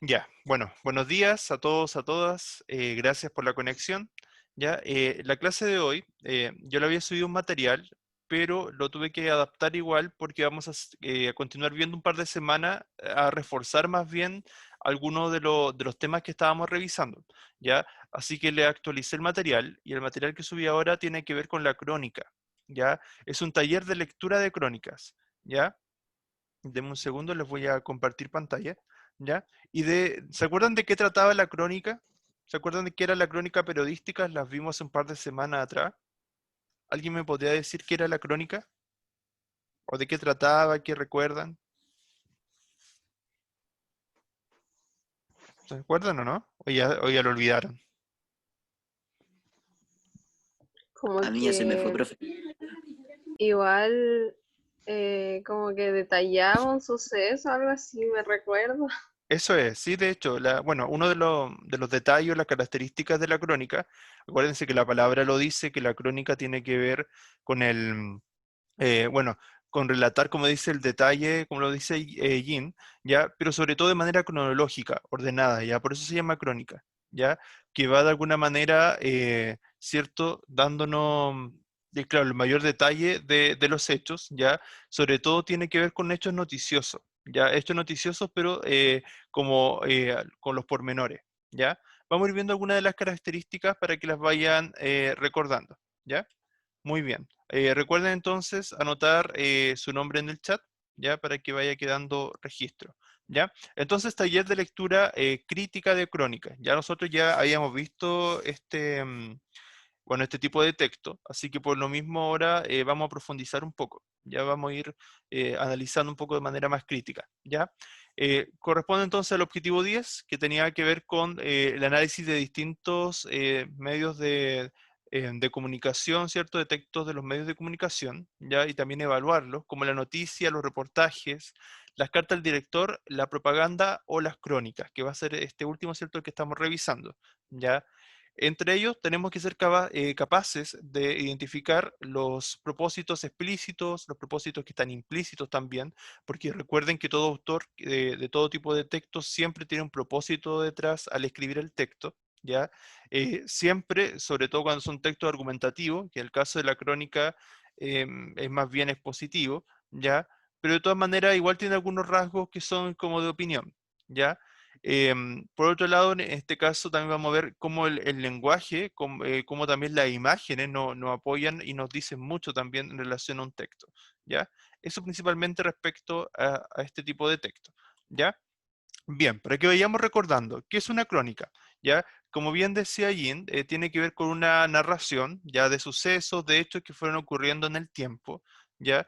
Ya, bueno, buenos días a todos, a todas. Gracias por la conexión. Ya, la clase de hoy, yo le había subido un material, pero lo tuve que adaptar igual porque vamos a continuar viendo un par de semanas a reforzar más bien algunos de los temas que estábamos revisando. Ya, así que le actualicé el material y el material que subí ahora tiene que ver con la crónica. Ya, es un taller de lectura de crónicas. Ya. Deme un segundo, les voy a compartir pantalla, ¿ya? ¿Se acuerdan de qué trataba la crónica? ¿Se acuerdan de qué era la crónica periodística? Las vimos un par de semanas atrás. ¿Alguien me podría decir qué era la crónica? ¿O de qué trataba? ¿Qué recuerdan? ¿Se acuerdan o no? O ya lo olvidaron. Como A mí ya se me fue, que profe. igual, como que detallaba un suceso, algo así, me recuerdo. Eso es, sí, de hecho, bueno, uno de los detalles, las características de la crónica, acuérdense que la palabra lo dice, que la crónica tiene que ver con bueno, con relatar, como dice el detalle, como lo dice Yin, ¿ya? Pero sobre todo de manera cronológica, ordenada, ¿ya? Por eso se llama crónica, ¿ya? Que va de alguna manera, ¿cierto? Dándonos, claro, el mayor detalle de los hechos, ¿ya? Sobre todo tiene que ver con hechos noticiosos, ¿ya? Hechos noticiosos, pero como con los pormenores, ¿ya? Vamos a ir viendo algunas de las características para que las vayan recordando, ¿ya? Muy bien. Recuerden entonces anotar su nombre en el chat, ya para que vaya quedando registro, ¿ya? Entonces, taller de lectura crítica de crónicas. Ya nosotros ya habíamos visto bueno, este tipo de texto, así que por lo mismo ahora vamos a profundizar un poco. Ya vamos a ir analizando un poco de manera más crítica, ¿ya? Corresponde entonces al objetivo 10, que tenía que ver con el análisis de distintos medios de comunicación, ¿cierto? De textos de los medios de comunicación, ¿ya? Y también evaluarlos, como la noticia, los reportajes, las cartas del director, la propaganda o las crónicas, que va a ser este último, ¿cierto? El que estamos revisando, ¿ya? Entre ellos tenemos que ser capaces de identificar los propósitos explícitos, los propósitos que están implícitos también, porque recuerden que todo autor de todo tipo de textos siempre tiene un propósito detrás al escribir el texto, ¿ya? Siempre, sobre todo cuando son textos argumentativos, que en el caso de la crónica es más bien expositivo, ¿ya? Pero de todas maneras igual tiene algunos rasgos que son como de opinión, ¿ya? Por otro lado, en este caso también vamos a ver cómo el lenguaje, cómo también las imágenes nos apoyan y nos dicen mucho también en relación a un texto, ¿ya? Eso principalmente respecto a este tipo de texto, ¿ya? Bien, para que vayamos recordando, ¿qué es una crónica? ¿Ya? Como bien decía Yin, tiene que ver con una narración, ya de sucesos, de hechos que fueron ocurriendo en el tiempo, ¿ya?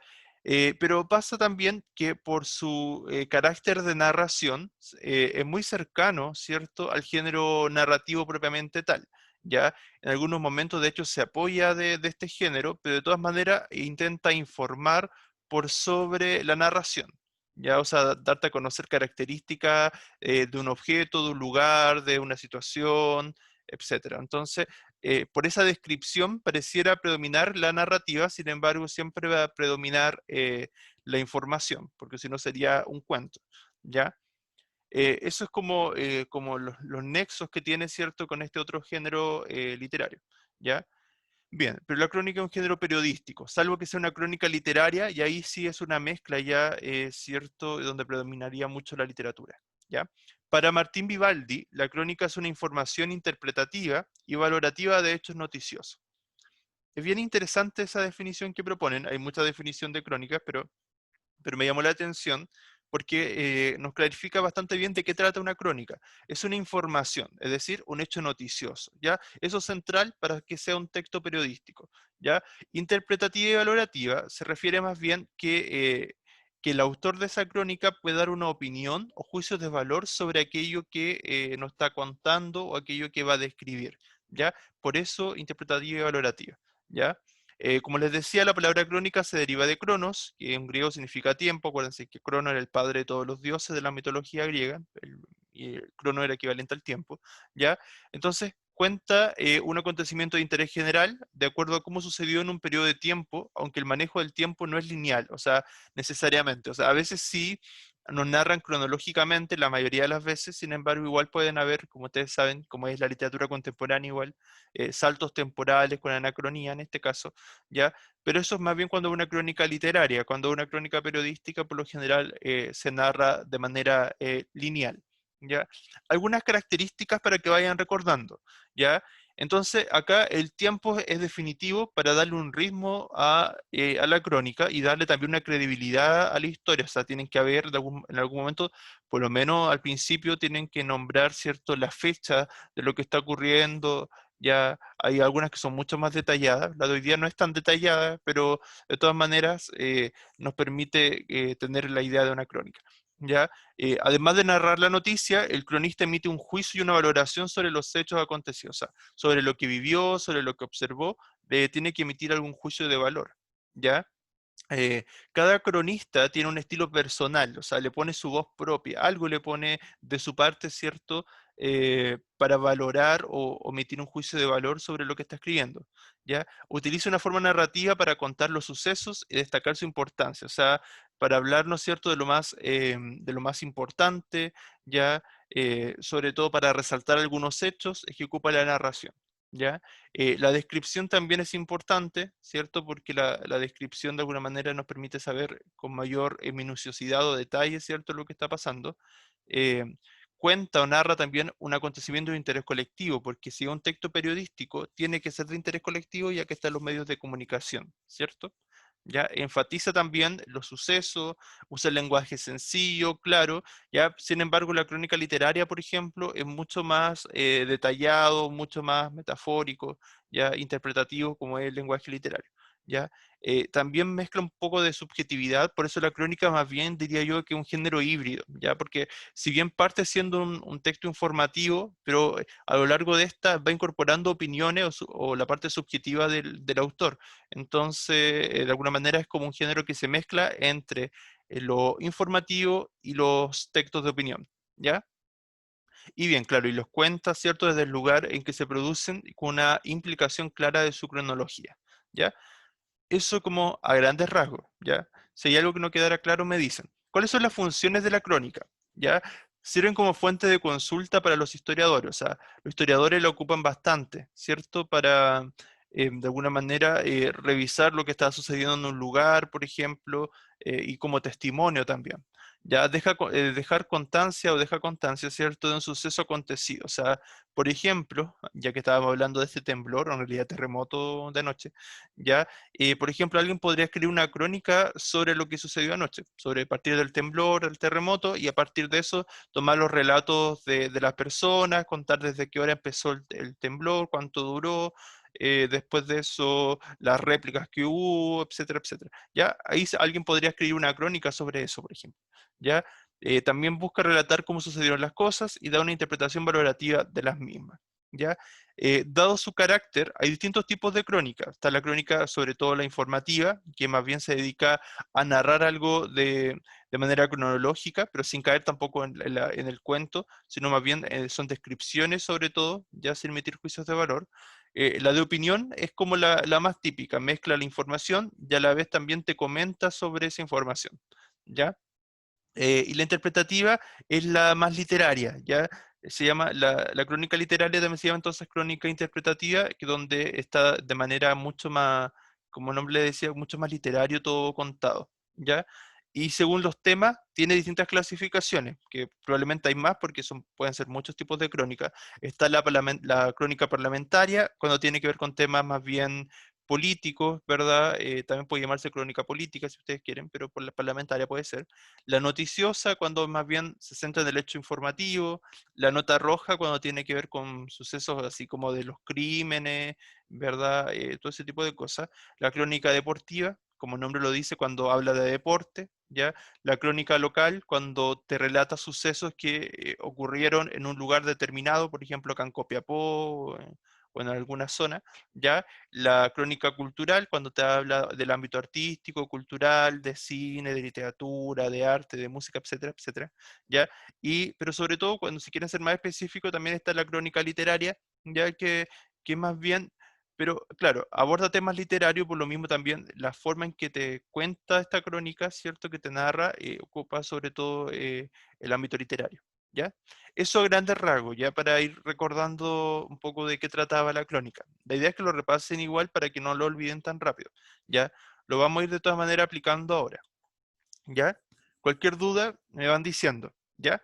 Pero pasa también que por su carácter de narración es muy cercano, ¿cierto?, al género narrativo propiamente tal, ¿ya? En algunos momentos, de hecho, se apoya de este género, pero de todas maneras intenta informar por sobre la narración, ya, o sea, darte a conocer características de un objeto, de un lugar, de una situación, etcétera. Entonces, por esa descripción pareciera predominar la narrativa, sin embargo, siempre va a predominar la información, porque si no sería un cuento, ¿ya? Eso es como los nexos que tiene, ¿cierto?, con este otro género literario, ¿ya? Bien, pero la crónica es un género periodístico, salvo que sea una crónica literaria, y ahí sí es una mezcla ya, cierto, donde predominaría mucho la literatura, ¿ya? Para Martín Vivaldi, la crónica es una información interpretativa y valorativa de hechos noticiosos. Es bien interesante esa definición que proponen, hay mucha definición de crónicas, pero me llamó la atención porque nos clarifica bastante bien de qué trata una crónica. Es una información, es decir, un hecho noticioso, ¿ya? Eso es central para que sea un texto periodístico, ¿ya? Interpretativa y valorativa se refiere más bien que el autor de esa crónica puede dar una opinión o juicios de valor sobre aquello que nos está contando o aquello que va a describir, ¿ya? Por eso, interpretativa y valorativa, ¿ya? Como les decía, la palabra crónica se deriva de cronos, que en griego significa tiempo. Acuérdense que Crono era el padre de todos los dioses de la mitología griega, y el crono era equivalente al tiempo, ¿ya? Entonces, cuenta un acontecimiento de interés general de acuerdo a cómo sucedió en un periodo de tiempo, aunque el manejo del tiempo no es lineal, o sea, necesariamente. O sea, a veces sí nos narran cronológicamente la mayoría de las veces, sin embargo, igual pueden haber, como ustedes saben, como es la literatura contemporánea igual, saltos temporales con anacronía en este caso, ¿ya? Pero eso es más bien cuando una crónica literaria, cuando una crónica periodística por lo general se narra de manera lineal, ¿ya? Algunas características para que vayan recordando, ¿ya? Entonces, acá el tiempo es definitivo para darle un ritmo a la crónica y darle también una credibilidad a la historia. O sea, tienen que haber en algún momento, por lo menos al principio, tienen que nombrar, ¿cierto?, la fecha de lo que está ocurriendo. Ya hay algunas que son mucho más detalladas. La de hoy día no es tan detallada, pero de todas maneras nos permite tener la idea de una crónica. ¿Ya? Además de narrar la noticia, el cronista emite un juicio y una valoración sobre los hechos acontecidos. O sea, sobre lo que vivió, sobre lo que observó, tiene que emitir algún juicio de valor, ¿ya? Cada cronista tiene un estilo personal, o sea, le pone su voz propia, algo le pone de su parte, ¿cierto? Para valorar o emitir un juicio de valor sobre lo que está escribiendo, ¿ya? Utiliza una forma narrativa para contar los sucesos y destacar su importancia, o sea, para hablar, ¿no es cierto?, de lo más importante, ¿ya? Sobre todo para resaltar algunos hechos, es que ocupa la narración, ¿ya? La descripción también es importante, ¿cierto? Porque la descripción de alguna manera nos permite saber con mayor minuciosidad o detalle, ¿cierto?, lo que está pasando. Eh, Cuenta o narra también un acontecimiento de interés colectivo, porque si es un texto periodístico, tiene que ser de interés colectivo ya que están los medios de comunicación, ¿cierto? Ya enfatiza también los sucesos, usa el lenguaje sencillo, claro, ya, sin embargo, la crónica literaria, por ejemplo, es mucho más detallado, mucho más metafórico, ya interpretativo como es el lenguaje literario. ¿Ya? También mezcla un poco de subjetividad, por eso la crónica más bien diría yo que es un género híbrido, ¿ya? Porque si bien parte siendo un texto informativo, pero a lo largo de esta va incorporando opiniones o la parte subjetiva del autor. Entonces, de alguna manera es como un género que se mezcla entre lo informativo y los textos de opinión, ¿ya? Y bien, claro, y los cuenta, ¿cierto?, desde el lugar en que se producen y con una implicación clara de su cronología, ¿ya? Eso como a grandes rasgos, ¿ya? Si hay algo que no quedara claro, me dicen. ¿Cuáles son las funciones de la crónica? ¿Ya? Sirven como fuente de consulta para los historiadores, o sea, los historiadores la ocupan bastante, ¿cierto? Para, de alguna manera, revisar lo que está sucediendo en un lugar, por ejemplo, y como testimonio también. Ya dejar constancia o deja constancia, ¿cierto?, de un suceso acontecido. O sea, por ejemplo, ya que estábamos hablando de este temblor, o en realidad terremoto de noche, ¿ya? Por ejemplo, alguien podría escribir una crónica sobre lo que sucedió anoche, sobre partir del temblor, del terremoto, y a partir de eso tomar los relatos de las personas, contar desde qué hora empezó el temblor, cuánto duró, después de eso las réplicas que hubo, etcétera, etcétera. ¿Ya? Ahí alguien podría escribir una crónica sobre eso, por ejemplo. ¿Ya? También busca relatar cómo sucedieron las cosas y da una interpretación valorativa de las mismas. ¿Ya? Dado su carácter, hay distintos tipos de crónica. Está la crónica, sobre todo la informativa, que más bien se dedica a narrar algo de manera cronológica, pero sin caer tampoco en el cuento, sino más bien son descripciones sobre todo, ya sin emitir juicios de valor. La de opinión es como la más típica, mezcla la información y a la vez también te comenta sobre esa información. ¿Ya? Y la interpretativa es la más literaria, ¿ya? Se llama, la crónica literaria también se llama entonces crónica interpretativa, que donde está de manera mucho más, como el nombre le decía, mucho más literario todo contado, ¿ya? Y según los temas, tiene distintas clasificaciones, que probablemente hay más porque pueden ser muchos tipos de crónica. Está la crónica parlamentaria, cuando tiene que ver con temas más bien políticos, ¿verdad? También puede llamarse crónica política si ustedes quieren, pero por la parlamentaria puede ser. La noticiosa, cuando más bien se centra en el hecho informativo. La nota roja, cuando tiene que ver con sucesos así como de los crímenes, ¿verdad? Todo ese tipo de cosas. La crónica deportiva, como el nombre lo dice, cuando habla de deporte, ¿ya? La crónica local, cuando te relata sucesos que ocurrieron en un lugar determinado, por ejemplo, acá en Copiapó, o en alguna zona, ¿ya? La crónica cultural, cuando te habla del ámbito artístico, cultural, de cine, de literatura, de arte, de música, etcétera, etcétera, ¿ya? Pero sobre todo, cuando si quieren ser más específico, también está la crónica literaria, ya que más bien Pero claro, aborda temas literarios, por lo mismo también la forma en que te cuenta esta crónica, ¿cierto? Que te narra, ocupa sobre todo el ámbito literario, ¿ya? Eso a grandes rasgos, ya para ir recordando un poco de qué trataba la crónica. La idea es que lo repasen igual para que no lo olviden tan rápido, ¿ya? Lo vamos a ir de todas maneras aplicando ahora, ¿ya? Cualquier duda me van diciendo, ¿ya?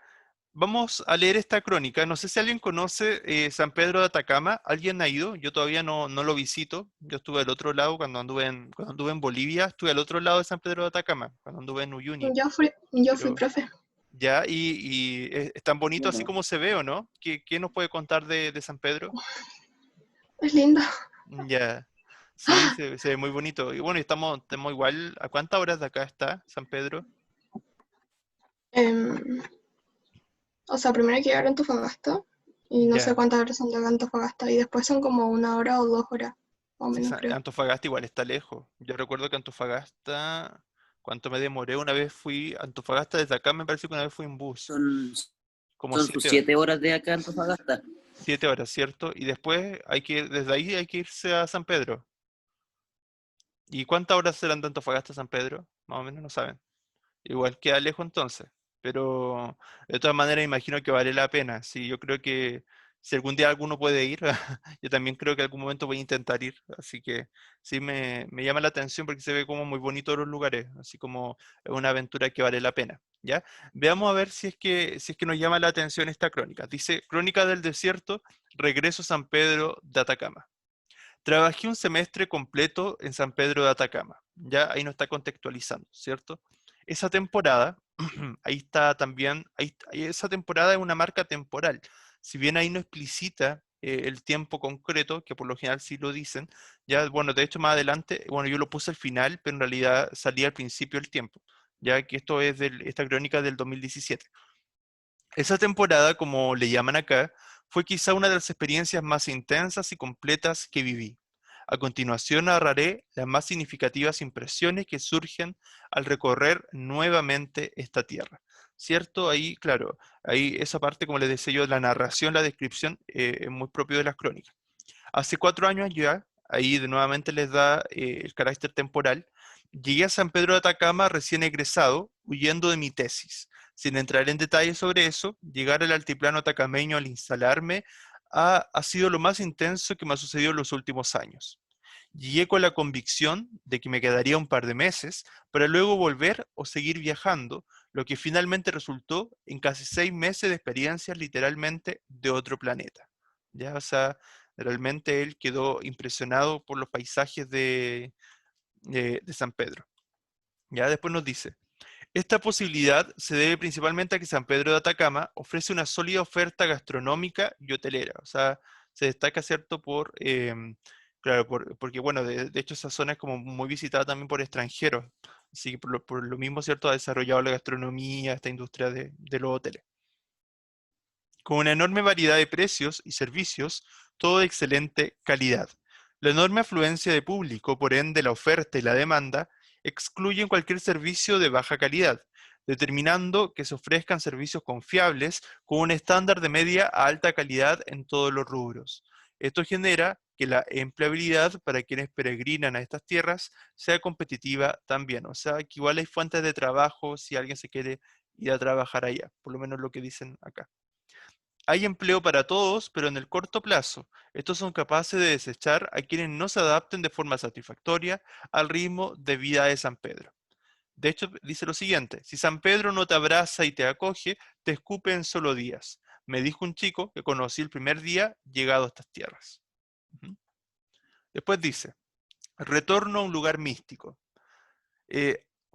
Vamos a leer esta crónica. No sé si alguien conoce San Pedro de Atacama. ¿Alguien ha ido? Yo todavía no lo visito. Yo estuve al otro lado cuando anduve en Bolivia. Estuve al otro lado de San Pedro de Atacama, cuando anduve en Uyuni. Yo fui Pero profe. ya, y es tan bonito así como se ve, ¿o no? ¿Qué nos puede contar de San Pedro? Es lindo. Ya, sí, se ve muy bonito. Y bueno, estamos igual. ¿A cuántas horas de acá está San Pedro? Em, o sea, primero hay que llegar a Antofagasta y no sé Ya. cuántas horas son de Antofagasta y después son como 1 hora o 2 horas, más o Sí, menos creo. Antofagasta igual está lejos. Yo recuerdo que Antofagasta, ¿cuánto me demoré? Una vez fui, Antofagasta desde acá me parece que una vez fui en bus, Son, como son sus 7 horas de acá a Antofagasta. 7 horas, ¿cierto? Y después desde ahí hay que irse a San Pedro. ¿Y cuántas horas serán de Antofagasta a San Pedro? Más o menos no saben. Igual queda lejos entonces, pero de todas maneras imagino que vale la pena. Sí, yo creo que si algún día alguno puede ir, yo también creo que en algún momento voy a intentar ir, así que sí me llama la atención porque se ve como muy bonito los lugares, así como es una aventura que vale la pena, ¿ya? Veamos a ver si es que nos llama la atención esta crónica. Dice, Crónica del Desierto, regreso a San Pedro de Atacama. Trabajé un semestre completo en San Pedro de Atacama. Ya ahí no está contextualizando, ¿cierto? Esa temporada, ahí está también, esa temporada es una marca temporal. Si bien ahí no explicita el tiempo concreto, que por lo general sí lo dicen, ya, bueno, de hecho más adelante, bueno, yo lo puse al final, pero en realidad salía al principio el tiempo, ya que esto es esta crónica del 2017. Esa temporada, como le llaman acá, fue quizá una de las experiencias más intensas y completas que viví. A continuación narraré las más significativas impresiones que surgen al recorrer nuevamente esta tierra. ¿Cierto? Ahí, claro, ahí esa parte, como les decía yo, la narración, la descripción, es muy propio de las crónicas. Hace 4 años ya, ahí de nuevamente les da el carácter temporal, llegué a San Pedro de Atacama recién egresado, huyendo de mi tesis. Sin entrar en detalles sobre eso, llegar al altiplano atacameño al instalarme ha sido lo más intenso que me ha sucedido en los últimos años. Llegué con la convicción de que me quedaría un par de meses para luego volver o seguir viajando, lo que finalmente resultó en casi 6 meses de experiencias literalmente de otro planeta. Ya, o sea, realmente él quedó impresionado por los paisajes de San Pedro. Ya después nos dice, esta posibilidad se debe principalmente a que San Pedro de Atacama ofrece una sólida oferta gastronómica y hotelera. O sea, se destaca, ¿cierto? Claro, porque bueno, de hecho esa zona es como muy visitada también por extranjeros. Así que por lo mismo, ¿cierto? Ha desarrollado la gastronomía, esta industria de los hoteles. Con una enorme variedad de precios y servicios, todo de excelente calidad. La enorme afluencia de público, por ende la oferta y la demanda, excluyen cualquier servicio de baja calidad, determinando que se ofrezcan servicios confiables con un estándar de media a alta calidad en todos los rubros. Esto genera que la empleabilidad para quienes peregrinan a estas tierras sea competitiva también. O sea, que igual hay fuentes de trabajo si alguien se quiere ir a trabajar allá, por lo menos lo que dicen acá. Hay empleo para todos, pero en el corto plazo. Estos son capaces de desechar a quienes no se adapten de forma satisfactoria al ritmo de vida de San Pedro. De hecho, dice lo siguiente, si San Pedro no te abraza y te acoge, te escupe en solo días. Me dijo un chico que conocí el primer día llegado a estas tierras. Ujú. Después dice, retorno a un lugar místico.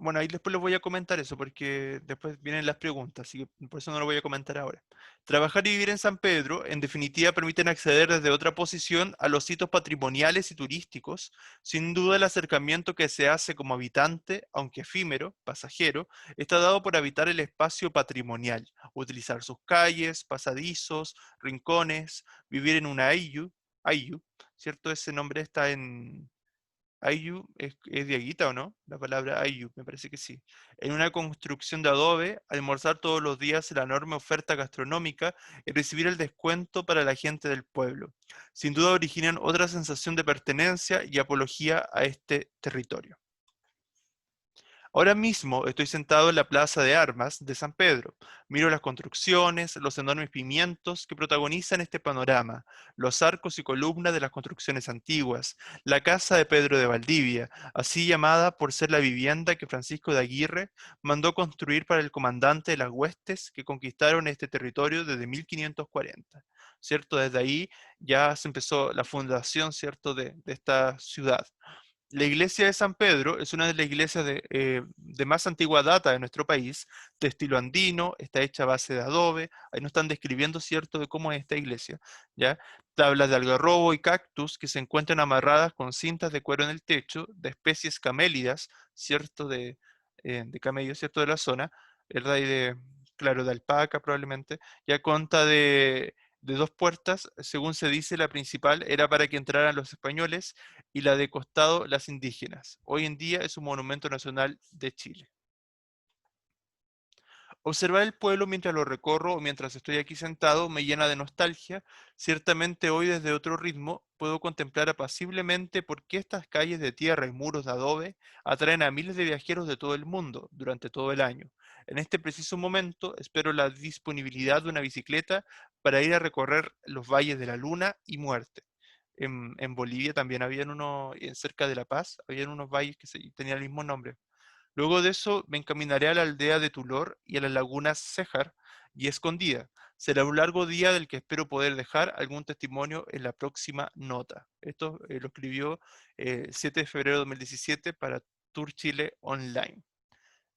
Bueno, ahí después les voy a comentar eso porque después vienen las preguntas, así que por eso no lo voy a comentar ahora. Trabajar y vivir en San Pedro, en definitiva, permiten acceder desde otra posición a los sitios patrimoniales y turísticos. Sin duda, el acercamiento que se hace como habitante, aunque efímero, pasajero, está dado por habitar el espacio patrimonial, utilizar sus calles, pasadizos, rincones, vivir en una ayllu, ¿cierto? Ese nombre está Ayu es Diaguita, ¿o no? La palabra Ayu, me parece que sí. En una construcción de adobe, almorzar todos los días la enorme oferta gastronómica y recibir el descuento para la gente del pueblo. Sin duda originan otra sensación de pertenencia y apología a este territorio. Ahora mismo estoy sentado en la plaza de armas de San Pedro. Miro las construcciones, los enormes pimientos que protagonizan este panorama, los arcos y columnas de las construcciones antiguas, la casa de Pedro de Valdivia, así llamada por ser la vivienda que Francisco de Aguirre mandó construir para el comandante de las huestes que conquistaron este territorio desde 1540. ¿Cierto? Desde ahí ya se empezó la fundación, ¿cierto?, de esta ciudad. La iglesia de San Pedro es una de las iglesias de más antigua data de nuestro país, de estilo andino, está hecha a base de adobe, ahí nos están describiendo, ¿cierto?, de cómo es esta iglesia, ¿ya? Tablas de algarrobo y cactus que se encuentran amarradas con cintas de cuero en el techo, de especies camélidas, ¿cierto?, de camellos, ¿cierto?, de la zona, ¿verdad? Y claro, de alpaca probablemente, ya consta de dos puertas, según se dice, la principal era para que entraran los españoles y la de costado las indígenas. Hoy en día es un monumento nacional de Chile. Observar el pueblo mientras lo recorro o mientras estoy aquí sentado me llena de nostalgia. Ciertamente hoy desde otro ritmo puedo contemplar apaciblemente por qué estas calles de tierra y muros de adobe atraen a miles de viajeros de todo el mundo durante todo el año. En este preciso momento espero la disponibilidad de una bicicleta para ir a recorrer los valles de la Luna y Muerte. En Bolivia también habían uno, cerca de La Paz, habían unos valles que tenían el mismo nombre. Luego de eso me encaminaré a la aldea de Tulor y a las lagunas Cejar y Escondida. Será un largo día del que espero poder dejar algún testimonio en la próxima nota. Esto lo escribió 7 de febrero de 2017 para Tour Chile Online.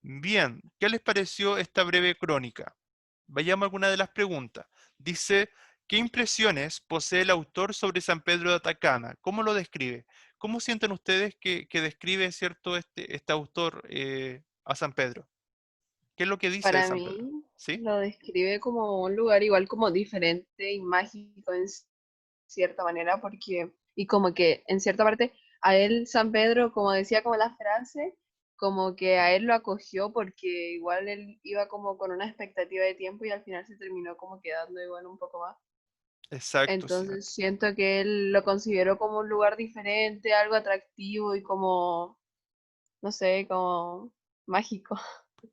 Bien, ¿qué les pareció esta breve crónica? Vayamos a alguna de las preguntas. Dice, ¿qué impresiones posee el autor sobre San Pedro de Atacama? ¿Cómo lo describe? ¿Cómo sienten ustedes que describe, cierto, este autor a San Pedro? ¿Qué es lo que dice de Para San Pedro? mí ¿Sí? lo describe como un lugar igual como diferente y mágico en cierta manera, porque, y como que en cierta parte, a él San Pedro, como decía como la frase, como que a él lo acogió porque igual él iba como con una expectativa de tiempo y al final se terminó como quedando igual un poco más. Exacto, sí. Entonces siento que él lo consideró como un lugar diferente, algo atractivo y como, no sé, como mágico.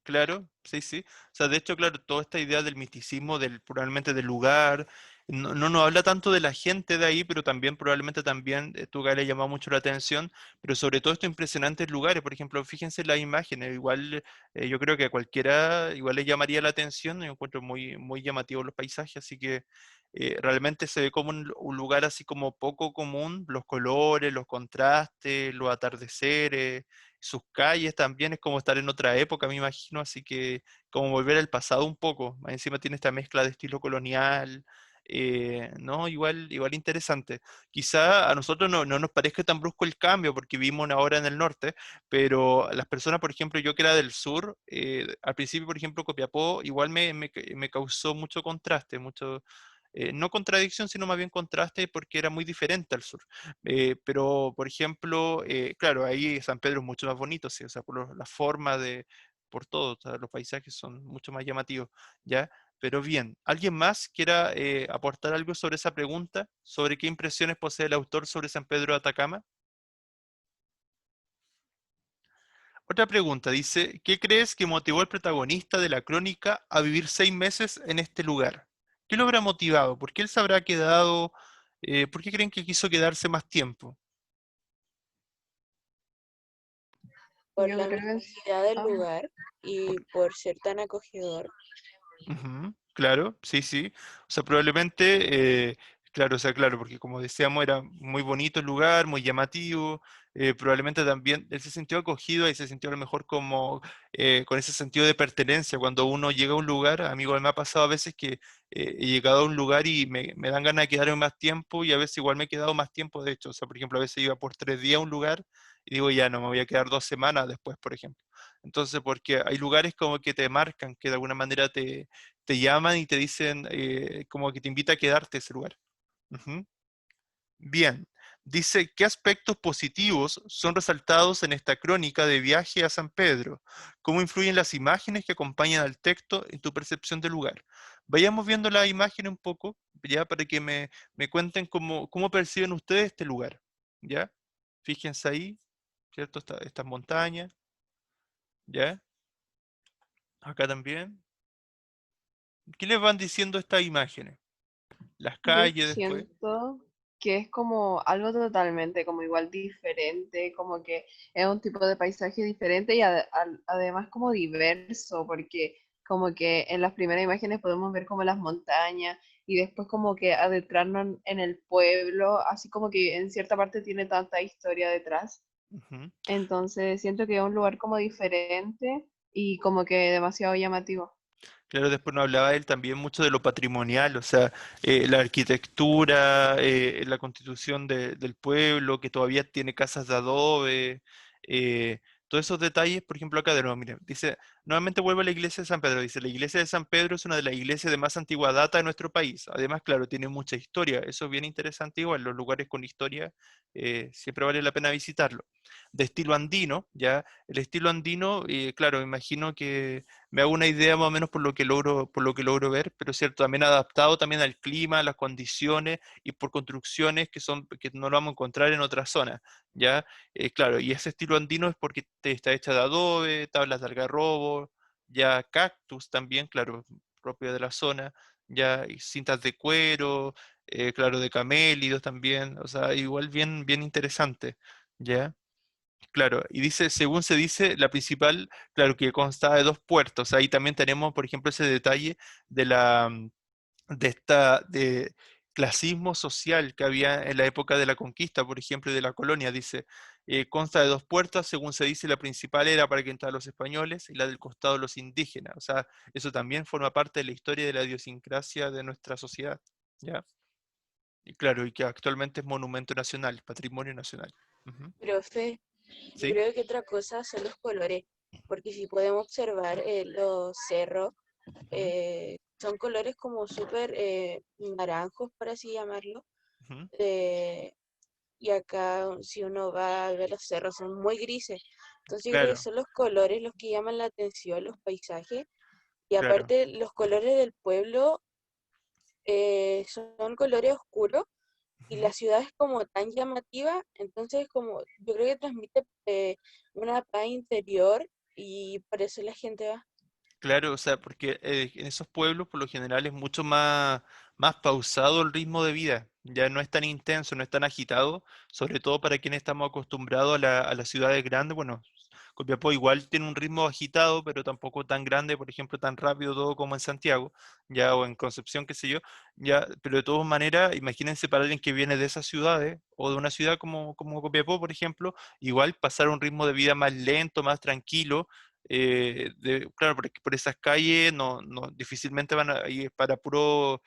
Claro, sí, sí. O sea, de hecho, claro, toda esta idea del misticismo, probablemente del lugar, no nos habla tanto de la gente de ahí, pero también probablemente también tu le ha llamado mucho la atención, pero sobre todo estos impresionantes lugares. Por ejemplo, fíjense en las imágenes, igual yo creo que a cualquiera igual le llamaría la atención, yo encuentro muy, muy llamativos los paisajes, así que realmente se ve como un lugar así como poco común, los colores, los contrastes, los atardeceres, sus calles también es como estar en otra época, me imagino, así que como volver al pasado un poco. Más encima tiene esta mezcla de estilo colonial, ¿no? Igual interesante. Quizá a nosotros no nos parezca tan brusco el cambio porque vivimos una hora en el norte, pero a las personas, por ejemplo, yo que era del sur, al principio, por ejemplo, Copiapó, igual me causó mucho contraste, mucho, no contradicción, sino más bien contraste porque era muy diferente al sur. Pero, por ejemplo, claro, ahí San Pedro es mucho más bonito, sí, o sea, la forma por todo, o sea, los paisajes son mucho más llamativos, ¿ya? Pero bien, ¿alguien más quiera aportar algo sobre esa pregunta? ¿Sobre qué impresiones posee el autor sobre San Pedro de Atacama? Otra pregunta dice, ¿qué crees que motivó al protagonista de la crónica a vivir 6 meses en este lugar? ¿Qué lo habrá motivado? ¿Por qué él se habrá quedado? ¿Por qué creen que quiso quedarse más tiempo? Por Yo la creo que es... misticidad del ah, lugar y Por- por ser tan acogedor. Ujú, claro, sí, sí. O sea, probablemente, claro, o sea, claro, porque como decíamos, era muy bonito el lugar, muy llamativo. Probablemente también él se sintió acogido y se sintió a lo mejor como con ese sentido de pertenencia. Cuando uno llega a un lugar, a mí igual me ha pasado a veces que he llegado a un lugar y me dan ganas de quedarme más tiempo y a veces igual me he quedado más tiempo, de hecho. O sea, por ejemplo, a veces iba por 3 días a un lugar y digo, ya no, me voy a quedar 2 semanas después, por ejemplo. Entonces, porque hay lugares como que te marcan, que de alguna manera te llaman y te dicen como que te invita a quedarte ese lugar. Ujú. Bien, dice, ¿qué aspectos positivos son resaltados en esta crónica de viaje a San Pedro? ¿Cómo influyen las imágenes que acompañan al texto en tu percepción del lugar? Vayamos viendo las imágenes un poco, ya, para que me cuenten cómo perciben ustedes este lugar, ¿ya? Fíjense ahí, ¿cierto? Estas montañas, ¿ya? Acá también. ¿Qué les van diciendo estas imágenes? Las Yo calles después. siento que es como algo totalmente como igual diferente, como que es un tipo de paisaje diferente y además como diverso, porque como que en las primeras imágenes podemos ver como las montañas y después como que adentrarnos en el pueblo, así como que en cierta parte tiene tanta historia detrás. Ujú. Entonces siento que es un lugar como diferente y como que demasiado llamativo. Claro, después nos hablaba él también mucho de lo patrimonial, o sea, la arquitectura, la constitución del pueblo, que todavía tiene casas de adobe, todos esos detalles, por ejemplo, acá de nuevo, miren, dice, nuevamente vuelve a la iglesia de San Pedro, dice, la iglesia de San Pedro es una de las iglesias de más antigua data de nuestro país, además, claro, tiene mucha historia, eso es bien interesante igual, los lugares con historia siempre vale la pena visitarlo. De estilo andino, ya, el estilo andino, claro, me imagino que me hago una idea más o menos por lo que logro ver, pero cierto, también adaptado también al clima, a las condiciones y por construcciones que no lo vamos a encontrar en otras zonas, ¿ya? Claro, y ese estilo andino es porque está hecha de adobe, tablas de algarrobo, ya cactus también, claro, propio de la zona, ya y cintas de cuero, claro, de camélidos también, o sea, igual bien interesante, ¿ya? Claro, y dice, según se dice, la principal, claro, que consta de dos puertos. Ahí también tenemos, por ejemplo, ese detalle de de clasismo social que había en la época de la conquista, por ejemplo, y de la colonia. Dice, consta de dos puertas, según se dice, la principal era para que entraran los españoles y la del costado los indígenas. O sea, eso también forma parte de la historia de la idiosincrasia de nuestra sociedad, ¿ya? Y claro, y que actualmente es monumento nacional, patrimonio nacional. Ujú. Profe, yo ¿Sí? creo que otra cosa son los colores, porque si podemos observar los cerros, Ujú, son colores como súper naranjos, por así llamarlo. ujú. eh, y acá, si uno va a ver los cerros, son muy grises. Entonces yo creo que Claro, son los colores los que llaman la atención, los paisajes. Y claro. aparte, los colores del pueblo son colores oscuros y Ujú. la ciudad es como tan llamativa, entonces como yo creo que transmite una paz interior y por eso la gente va. Claro, o sea, porque en esos pueblos por lo general es mucho más pausado el ritmo de vida, ya no es tan intenso, no es tan agitado, sobre todo para quienes estamos acostumbrados a las ciudades grandes. Bueno, Copiapó igual tiene un ritmo agitado, pero tampoco tan grande, por ejemplo, tan rápido todo como en Santiago, ya o en Concepción, qué sé yo, ya, pero de todas maneras, imagínense para alguien que viene de esas ciudades o de una ciudad como Copiapó, por ejemplo, igual pasar un ritmo de vida más lento, más tranquilo claro, porque por esas calles difícilmente van a ir para puro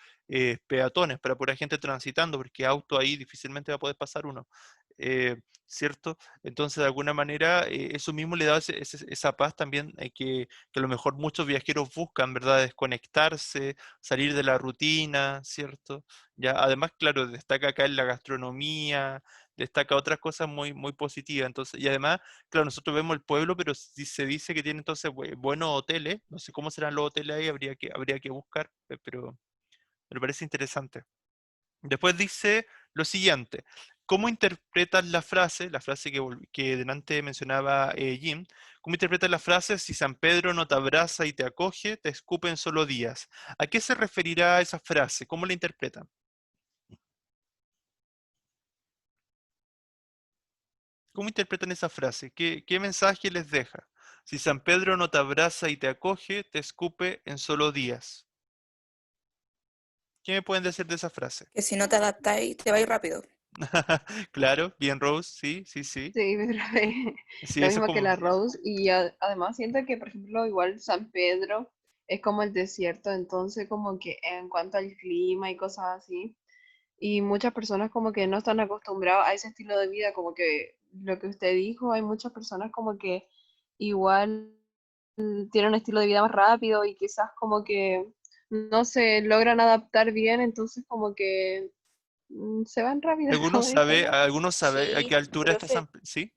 peatones, para pura gente transitando, porque auto ahí difícilmente va a poder pasar uno, ¿cierto? Entonces, de alguna manera, eso mismo le da esa paz también que a lo mejor muchos viajeros buscan, ¿verdad? Desconectarse, salir de la rutina, ¿cierto? Ya, además, claro, destaca acá en la gastronomía, destaca otras cosas muy positivas, entonces, y además claro, nosotros vemos el pueblo, pero si se dice que tiene entonces buenos hoteles. No sé cómo serán los hoteles ahí, habría que buscar, pero me parece interesante. Después dice lo siguiente, ¿cómo interpretas la frase que delante mencionaba Jim? ¿Cómo interpretas la frase si San Pedro no te abraza y te acoge, te escupe en solo días? ¿A qué se referirá esa frase? ¿Cómo la interpretan? ¿Cómo interpretan esa frase? ¿Qué mensaje les deja? Si San Pedro no te abraza y te acoge, te escupe en solo días. ¿Qué me pueden decir de esa frase? Que si no te adaptáis, te vais rápido. Claro, bien Rose, sí. Sí, pero Sí, lo eso es mismo que como, la Rose y además siento que, por ejemplo, igual San Pedro es como el desierto, entonces como que en cuanto al clima y cosas así, y muchas personas como que no están acostumbradas a ese estilo de vida, como que lo que usted dijo, hay muchas personas como que igual tienen un estilo de vida más rápido y quizás como que no se logran adaptar bien, entonces como que Se van rápido, ¿Algunos como dice sabe, acá. algunos sabe a Sí, qué altura está profe, San Pedro? ¿Sí?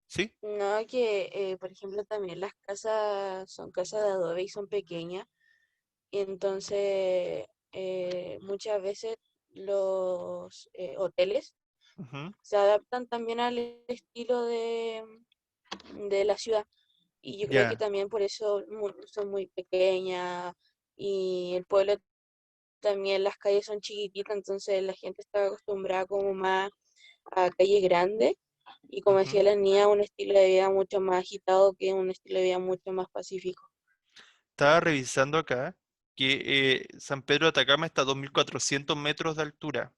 ¿Sí? no que, por ejemplo, también las casas son casas de adobe y son pequeñas, y entonces muchas veces los hoteles Ujú. se adaptan también al estilo de la ciudad. Y yo creo que Ya. también por eso son muy pequeñas y el pueblo también, las calles son chiquititas, entonces la gente está acostumbrada como más a calles grandes y como decía Ujú. la niña, un estilo de vida mucho más agitado que un estilo de vida mucho más pacífico. Estaba revisando acá que San Pedro de Atacama está a 2.400 metros de altura.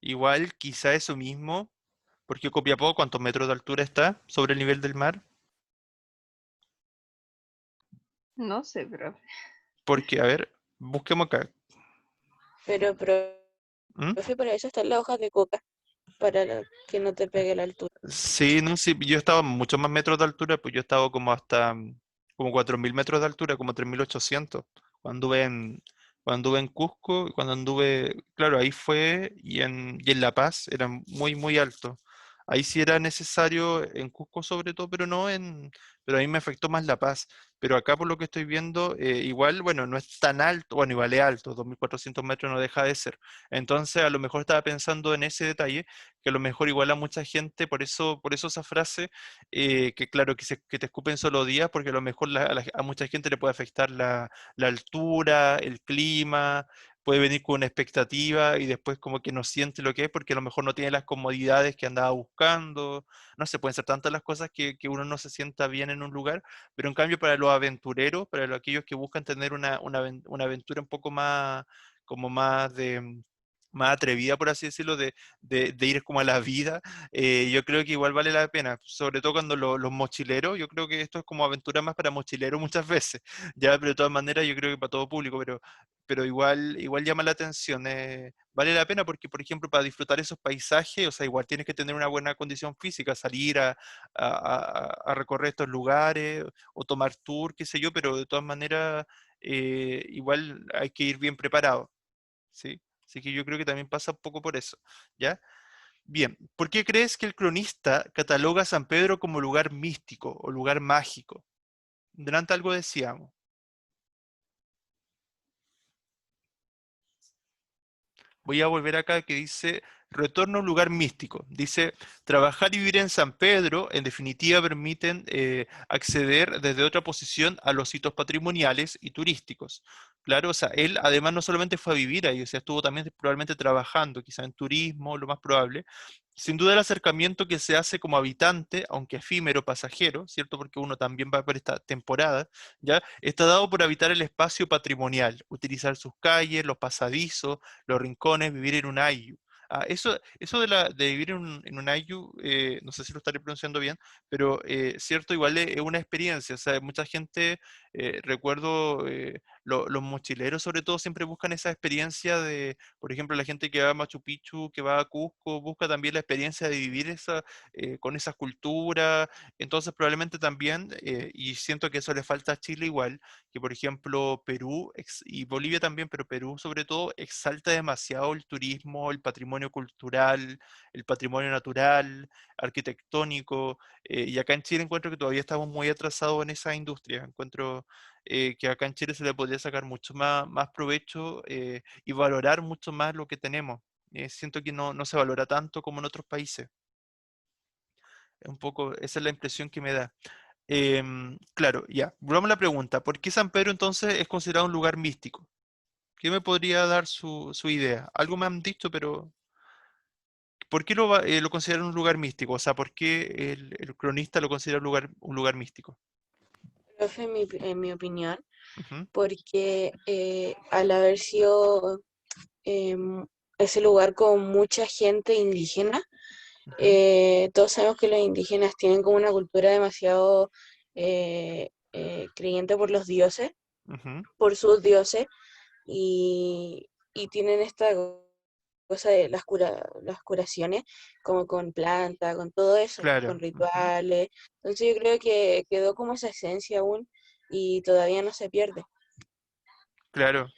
Igual, quizá eso mismo, porque Copiapó, ¿cuántos metros de altura está sobre el nivel del mar? No sé, pero Porque, a ver, busquemos acá. Pero, ¿Mm? profe, para eso están las hojas de coca, para que no te pegue la altura. Sí, no, sí, yo estaba a muchos más metros de altura, pues yo estaba como hasta como 4.000 metros de altura, como 3.800. Cuando anduve en, cuando anduve en Cusco, cuando anduve, claro, ahí fue, y en La Paz era muy, muy alto. Ahí sí era necesario, en Cusco sobre todo, pero a mí me afectó más La Paz. Pero acá por lo que estoy viendo, igual, bueno, no es tan alto, bueno, igual es alto, 2.400 metros no deja de ser. Entonces, a lo mejor estaba pensando en ese detalle que a lo mejor igual a mucha gente, por eso esa frase, que claro, que te escupen solo días, porque a lo mejor a mucha gente le puede afectar la altura, el clima, puede venir con una expectativa y después como que no siente lo que es, porque a lo mejor no tiene las comodidades que andaba buscando, no sé, pueden ser tantas las cosas que uno no se sienta bien en un lugar, pero en cambio para los aventureros, para aquellos que buscan tener una aventura un poco más, como más de más atrevida, por así decirlo, de ir como a la vida, yo creo que igual vale la pena, sobre todo cuando los mochileros, yo creo que esto es como aventura más para mochileros muchas veces, ya, pero de todas maneras yo creo que para todo público, pero igual llama la atención, vale la pena porque, por ejemplo, para disfrutar esos paisajes, o sea, igual tienes que tener una buena condición física, salir a recorrer estos lugares o tomar tour, qué sé yo, pero de todas maneras igual hay que ir bien preparado, ¿sí? Así que yo creo que también pasa un poco por eso, ¿ya? Bien, ¿por qué crees que el cronista cataloga a San Pedro como lugar místico o lugar mágico? Delante algo decíamos. Voy a volver acá que dice, retorno a un lugar místico. Dice, trabajar y vivir en San Pedro, en definitiva, permiten acceder desde otra posición a los sitios patrimoniales y turísticos. Claro, o sea, él además no solamente fue a vivir ahí, o sea, estuvo también probablemente trabajando, quizá en turismo, lo más probable. Sin duda el acercamiento que se hace como habitante, aunque efímero, pasajero, ¿cierto? Porque uno también va por esta temporada, ¿ya? Está dado por habitar el espacio patrimonial, utilizar sus calles, los pasadizos, los rincones, vivir en un ayu. Eso de vivir en un ayu, no sé si lo estaré pronunciando bien, pero cierto, igual es una experiencia. O sea, mucha gente, recuerdo, los mochileros sobre todo siempre buscan esa experiencia de, por ejemplo, la gente que va a Machu Picchu, que va a Cusco, busca también la experiencia de vivir con esa cultura. Entonces, probablemente también, y siento que eso le falta a Chile igual, que por ejemplo Perú y Bolivia también, pero Perú sobre todo exalta demasiado el turismo, el patrimonio cultural, el patrimonio natural, arquitectónico, y acá en Chile encuentro que todavía estamos muy atrasados en esa industria. Encuentro que acá en Chile se le podría sacar mucho más provecho y valorar mucho más lo que tenemos. Siento que no se valora tanto como en otros países. Un poco, esa es la impresión que me da. Claro, ya. Volvamos a la pregunta. ¿Por qué San Pedro entonces es considerado un lugar místico? ¿Qué me podría dar su idea? Algo me han dicho, pero ¿por qué lo consideran un lugar místico? O sea, ¿por qué el cronista lo considera un lugar místico? Profe, en mi opinión, Ujú, porque al haber sido em, ese lugar con mucha gente indígena, ujú, todos sabemos que los indígenas tienen como una cultura demasiado creyente por los dioses, ujú. por sus dioses, y tienen esta cosa de las curaciones, como con planta, con todo eso, con Claro, ujú, rituales. Entonces yo creo que quedó como esa esencia aún y todavía no se pierde. claro.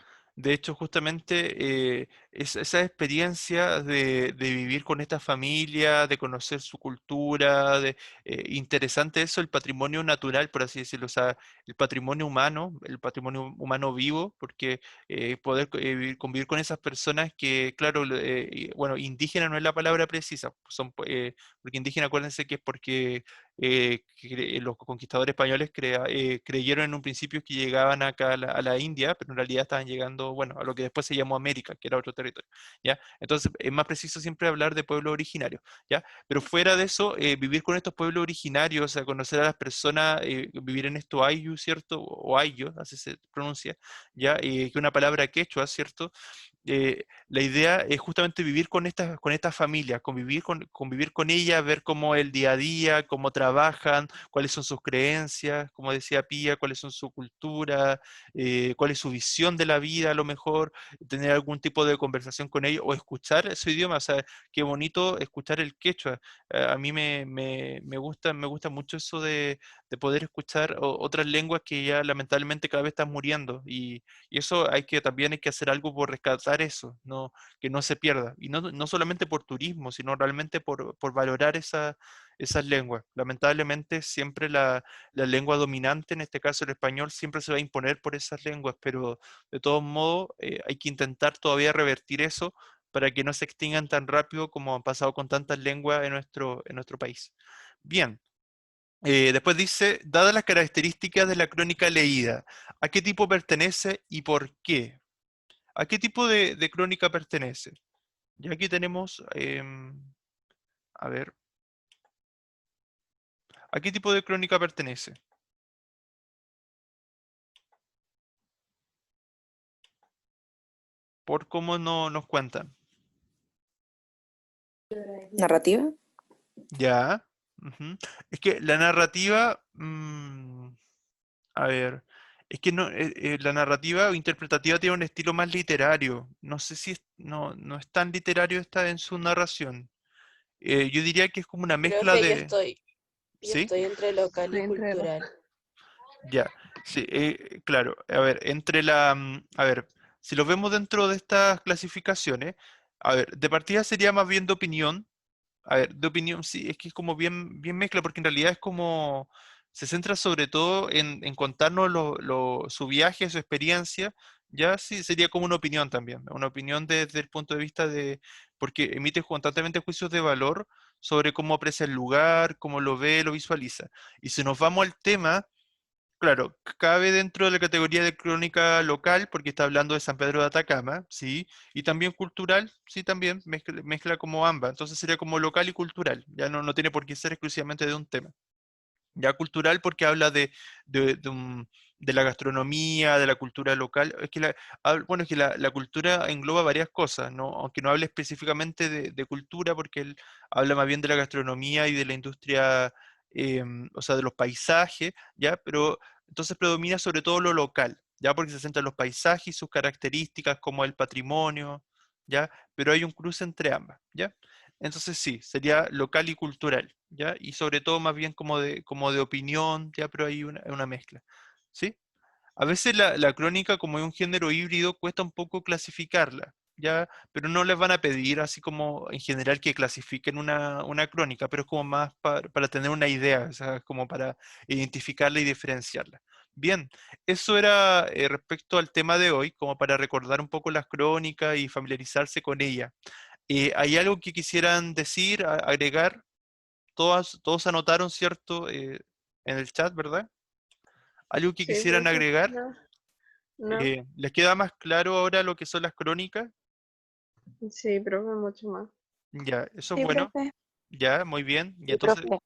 De hecho, justamente esa experiencia de vivir con esta familia, de conocer su cultura, interesante eso, el patrimonio natural, por así decirlo, o sea, el patrimonio humano vivo, porque poder convivir con esas personas que, claro, bueno, indígena no es la palabra precisa, porque indígena, acuérdense que es porque los conquistadores españoles creyeron en un principio que llegaban acá a la India, pero en realidad estaban llegando, bueno, a lo que después se llamó América, que era otro territorio, ¿ya? Entonces es más preciso siempre hablar de pueblos originarios, ¿ya? Pero fuera de eso, vivir con estos pueblos originarios, o sea, conocer a las personas, vivir en estos ayu, ¿cierto? O ayo, así se pronuncia, ¿ya? Que es una palabra quechua, ¿cierto? La idea es justamente vivir con estas familias, convivir con ellas, ver cómo el día a día, cómo trabajan, cuáles son sus creencias, como decía Pía, cuáles son su cultura, cuál es su visión de la vida, a lo mejor, tener algún tipo de conversación con ellos o escuchar su idioma. O sea, qué bonito escuchar el quechua. A mí me gusta mucho eso de poder escuchar otras lenguas que ya lamentablemente cada vez están muriendo. Y eso también hay que hacer algo por rescatar eso, no, que no se pierda. Y no solamente por turismo, sino realmente por valorar esas lenguas. Lamentablemente siempre la lengua dominante, en este caso el español, siempre se va a imponer por esas lenguas, pero de todos modos hay que intentar todavía revertir eso para que no se extingan tan rápido como han pasado con tantas lenguas en nuestro país. Bien. Después dice, dadas las características de la crónica leída, ¿a qué tipo pertenece y por qué? ¿A qué tipo de crónica pertenece? Y aquí tenemos, a ver, ¿a qué tipo de crónica pertenece? Por cómo no nos cuentan. ¿Narrativa? Ya. Ujú. Es que la narrativa, a ver, es que no, la narrativa o interpretativa tiene un estilo más literario. No sé si no es tan literario esta en su narración. Yo diría que es como una mezcla Profe, de... yo ¿Sí? estoy entre local y Estoy entre los... cultural. Ya, sí, claro. A ver, a ver, si lo vemos dentro de estas clasificaciones, a ver, de partida sería más bien de opinión. A ver, de opinión, sí, es que es como bien mezcla, porque en realidad es como, se centra sobre todo en contarnos su viaje, su experiencia, ya sí, sería como una opinión desde el punto de vista porque emite constantemente juicios de valor sobre cómo aprecia el lugar, cómo lo ve, lo visualiza. Y si nos vamos al tema, claro, cabe dentro de la categoría de crónica local, porque está hablando de San Pedro de Atacama, ¿sí? Y también cultural, sí, también mezcla como ambas. Entonces sería como local y cultural. Ya no tiene por qué ser exclusivamente de un tema. Ya cultural porque habla de la gastronomía, de la cultura local. Es que bueno, es que la cultura engloba varias cosas, ¿no? Aunque no hable específicamente de cultura, porque él habla más bien de la gastronomía y de la industria, o sea, de los paisajes, ¿ya? Pero entonces predomina sobre todo lo local, ¿ya? Porque se centra en los paisajes y sus características como el patrimonio, ¿ya? Pero hay un cruce entre ambas, ¿ya? Entonces sí, sería local y cultural, ¿ya? Y sobre todo más bien como de opinión, ¿ya? Pero hay una mezcla, ¿sí? A veces la crónica, como es un género híbrido, cuesta un poco clasificarla, ¿ya? Pero no les van a pedir así como en general que clasifiquen una crónica, pero es como más para tener una idea, o sea, como para identificarla y diferenciarla. Bien, eso era respecto al tema de hoy, como para recordar un poco las crónicas y familiarizarse con ellas. ¿Hay algo que quisieran decir, agregar? Todos anotaron, ¿cierto? En el chat, ¿verdad? ¿Algo que Sí, quisieran profe. agregar? No, no. ¿Les queda más claro ahora lo que son las crónicas? Sí, profe, mucho más. Ya, eso es Sí, bueno. profe. Ya, muy bien. Y Sí, entonces, profe.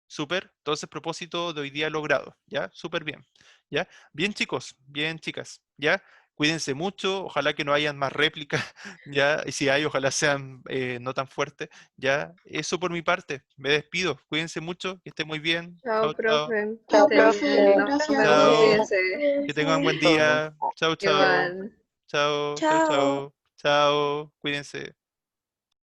súper. Entonces, propósito de hoy día logrado. Ya, súper bien. Ya, bien chicos, bien chicas. Ya, cuídense mucho. Ojalá que no hayan más réplicas. Ya, y si hay, ojalá sean no tan fuertes. Ya, eso por mi parte. Me despido. Cuídense mucho. Que estén muy bien. Chao, Chao, chao. profe. Que Chao, estén bien. profe. Nos vemos. Chao. Cuídense. Que tengan buen día. Chao, chao. Igual. Chao, chao, Chao. chao. Chao. Cuídense.